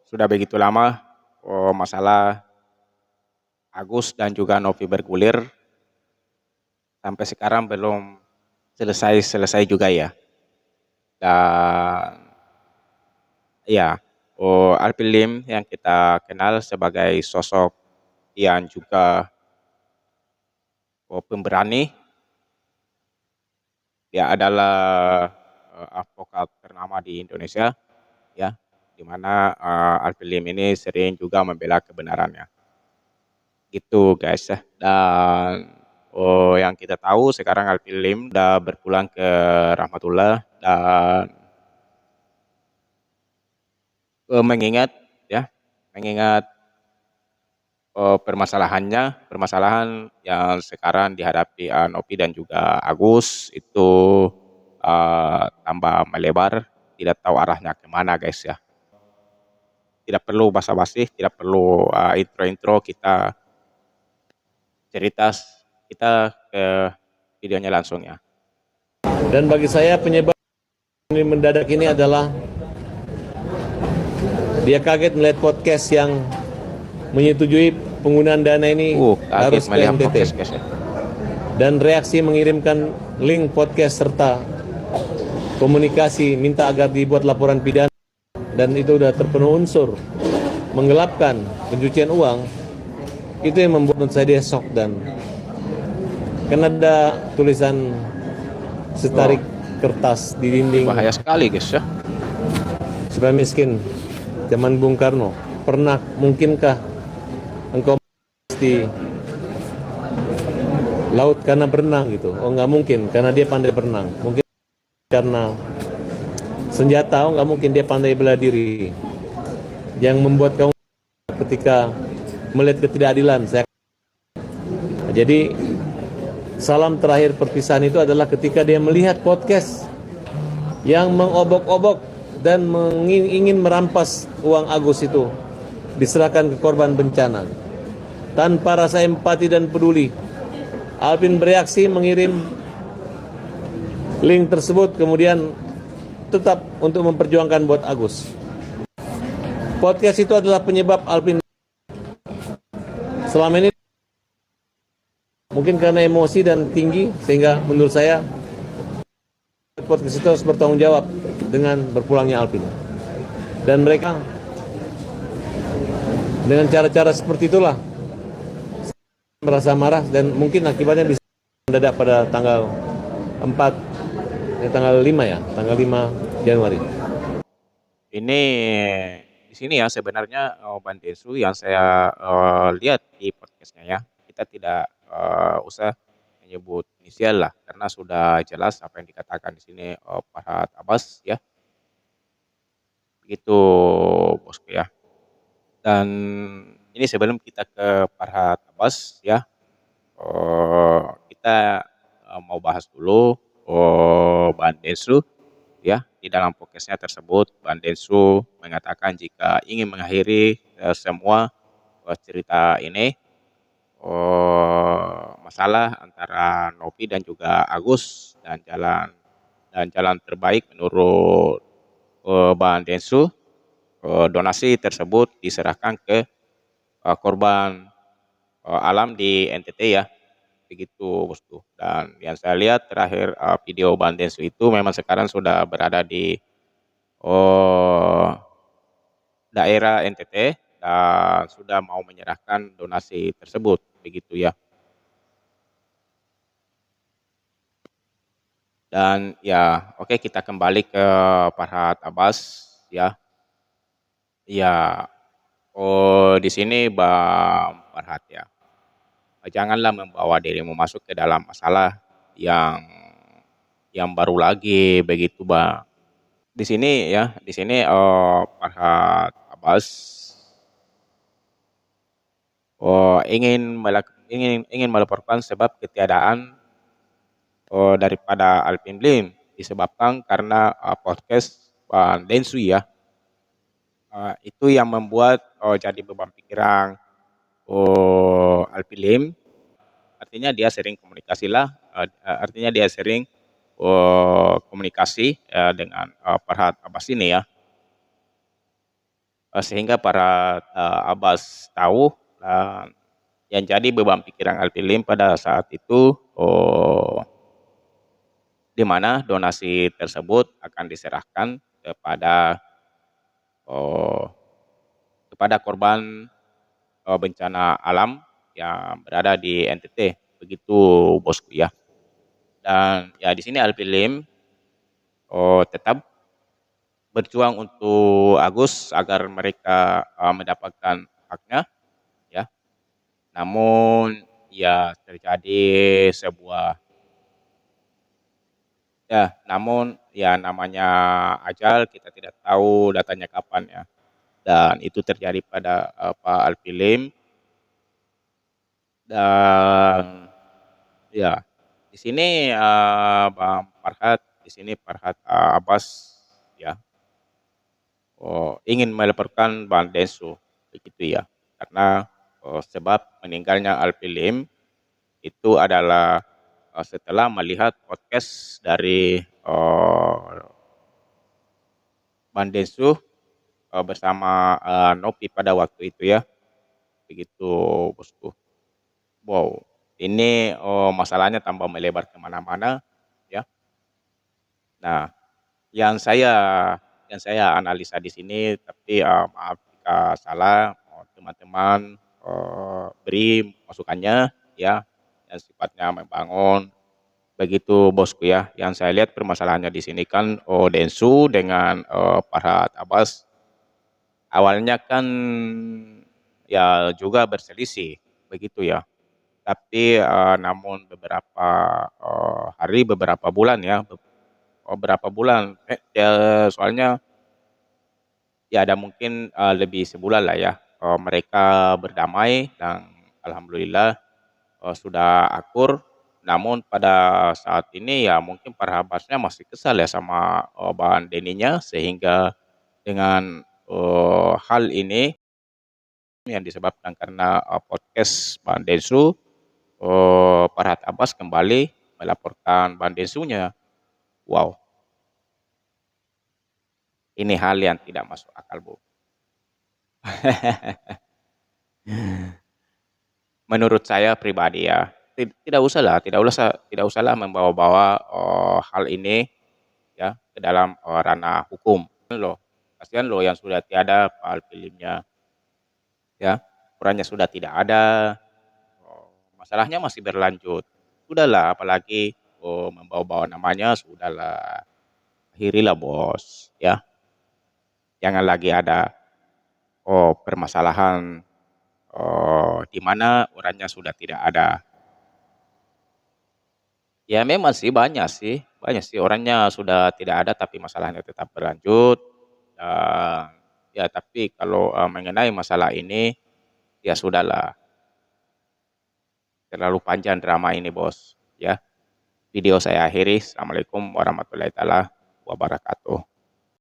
sudah begitu lama masalah Agus dan juga Novi bergulir sampai sekarang belum selesai juga ya. Dan ya, Alvin Lim yang kita kenal sebagai sosok yang juga pemberani, dia adalah advokat ternama di Indonesia ya, di mana Alvin Lim ini sering juga membela kebenarannya. Gitu guys ya. Dan yang kita tahu sekarang Alvin Lim udah berpulang ke Rahmatullah dan mengingat ya, mengingat permasalahan yang sekarang dihadapi Novi dan juga Agus itu tambah melebar, tidak tahu arahnya kemana guys ya. Tidak perlu basa-basi, tidak perlu intro-intro, kita cerita kita ke videonya langsung ya. Dan bagi saya penyebab ini mendadak ini adalah dia kaget melihat podcast yang menyetujui penggunaan dana ini harus ke NTT. Podcast, ya. Dan reaksi mengirimkan link podcast serta komunikasi minta agar dibuat laporan pidana, dan itu sudah terpenuh unsur menggelapkan pencucian uang. Itu yang membuat saya dia shock. Dan karena ada tulisan setarik kertas di dinding, bahaya sekali guys ya. supaya miskin zaman Bung Karno, mungkinkah engkau di laut karena berenang gitu? Oh, nggak mungkin, karena dia pandai berenang. Mungkin karena senjata, oh nggak mungkin, dia pandai bela diri. Yang membuat kamu ketika melihat ketidakadilan. Jadi salam terakhir perpisahan itu adalah ketika dia melihat podcast yang mengobok-obok dan ingin merampas uang Agus itu diserahkan ke korban bencana. Tanpa rasa empati dan peduli, Alvin bereaksi mengirim link tersebut, kemudian tetap untuk memperjuangkan buat Agus. Podcast itu adalah penyebab Alvin selama ini mungkin karena emosi dan tinggi, sehingga menurut saya podcast itu harus bertanggung jawab dengan berpulangnya Alvin. Dan mereka dengan cara-cara seperti itulah merasa marah, dan mungkin akibatnya bisa mendadak pada tanggal 5 Januari. Ini di sini ya sebenarnya Bang Desu yang saya lihat di podcastnya ya, kita tidak usah menyebut inisial lah karena sudah jelas apa yang dikatakan di sini Farhad Abbas ya, begitu bosku ya. Dan ini sebelum kita ke Farhad Abbas ya, kita mau bahas dulu Bang Desu ya. Di dalam podcastnya tersebut Bang Densu mengatakan jika ingin mengakhiri semua cerita ini, masalah antara Novi dan juga Agus, dan jalan terbaik menurut Bang Densu, donasi tersebut diserahkan ke korban alam di NTT ya, begitu bosku. Dan yang saya lihat terakhir video Bang Densu itu memang sekarang sudah berada di daerah NTT dan sudah mau menyerahkan donasi tersebut, begitu ya. Dan ya, oke, kita kembali ke Farhad Abbas ya. Ya, di sini Bang Farhad ya. Janganlah membawa dirimu masuk ke dalam masalah yang baru lagi, begitu Bang. Di sini ya, di sini Farhad Abbas ingin melaporkan sebab ketiadaan daripada Alvin Lim disebabkan karena podcast Bang Densu ya. Itu yang membuat jadi beban pikiran Alvin Lim. Artinya dia sering komunikasi lah, artinya dia sering komunikasi dengan Farhad Abbas ini ya. sehingga para Abbas tahu dan yang jadi beban pikiran Al-Pilim pada saat itu, di mana donasi tersebut akan diserahkan kepada oh, kepada korban bencana alam yang berada di NTT, begitu bosku ya. Dan ya di sini Alpilim tetap berjuang untuk Agus agar mereka mendapatkan haknya ya. Namun ya terjadi sebuah namun ya namanya ajal kita tidak tahu datanya kapan ya. Dan itu terjadi pada Pak Alpilim dan ya di sini Bang Farhat, di sini Farhat Abbas ya ingin melaporkan Bang Densu begitu ya. Karena sebab meninggalnya Alpilim itu adalah setelah melihat podcast dari Bang Densu bersama Nopi pada waktu itu ya. Begitu bosku. Wow, ini masalahnya tambah melebar kemana-mana ya. Nah, yang saya analisa di sini, tapi maaf jika salah, teman-teman beri masukannya ya, yang sifatnya membangun. Begitu bosku ya. Yang saya lihat permasalahannya di sini kan Densu dengan Farhad Abbas awalnya kan ya juga berselisih begitu ya. Tapi namun beberapa hari, beberapa bulan ya, beberapa bulan, ya soalnya ya ada mungkin lebih sebulan lah ya, mereka berdamai dan alhamdulillah sudah akur. Namun pada saat ini ya mungkin para Habasnya masih kesal ya sama Bang Deninya, sehingga dengan hal ini yang disebabkan karena podcast Bang Densu, Farhad Abbas kembali melaporkan Bang Densunya. Wow, ini hal yang tidak masuk akal, Bu. Menurut saya pribadi ya, tidak usahlah membawa-bawa hal ini ya ke dalam ranah hukum. Loh, kasihan loh yang sudah tiada file filmnya ya, perannya sudah tidak ada, masalahnya masih berlanjut. Sudahlah, apalagi membawa-bawa namanya, sudahlah, akhirilah bos ya. Jangan lagi ada permasalahan di mana orangnya sudah tidak ada. Ya memang sih banyak sih orangnya sudah tidak ada tapi masalahnya tetap berlanjut. Dan ya tapi kalau mengenai masalah ini ya sudahlah, terlalu panjang drama ini bos ya. Video saya akhiri. Assalamualaikum warahmatullahi taala wabarakatuh.